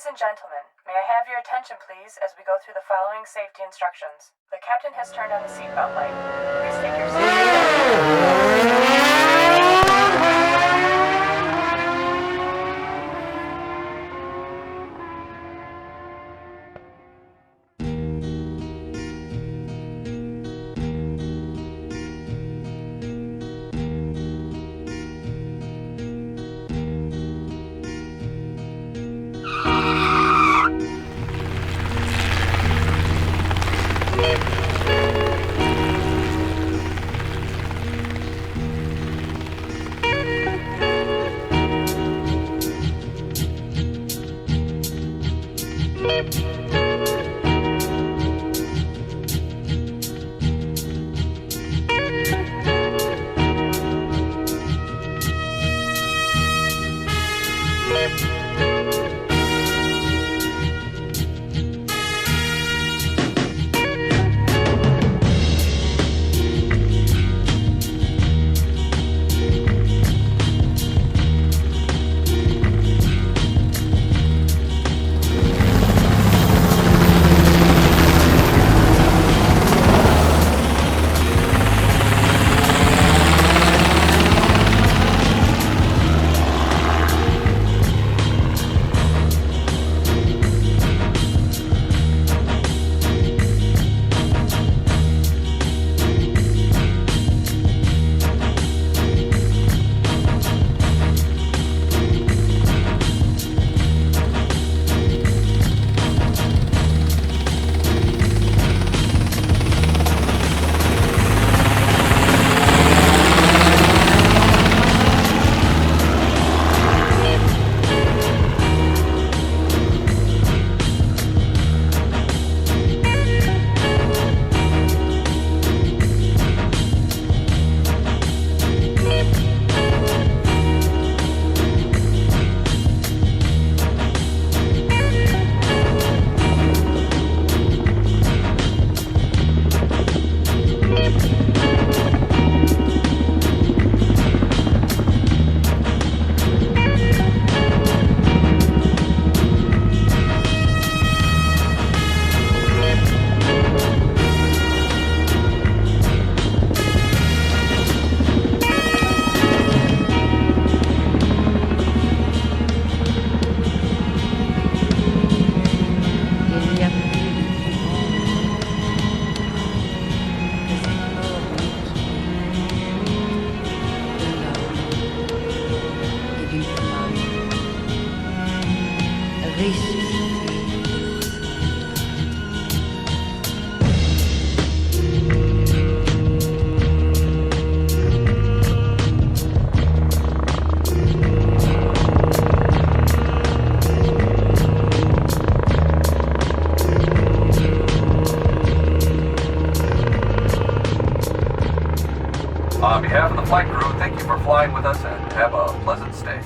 Ladies and gentlemen, may I have your attention please as we go through the following safety instructions. The captain has turned on the seatbelt light. Please take your seat. On behalf of the flight crew, thank you for flying with us and have a pleasant stay.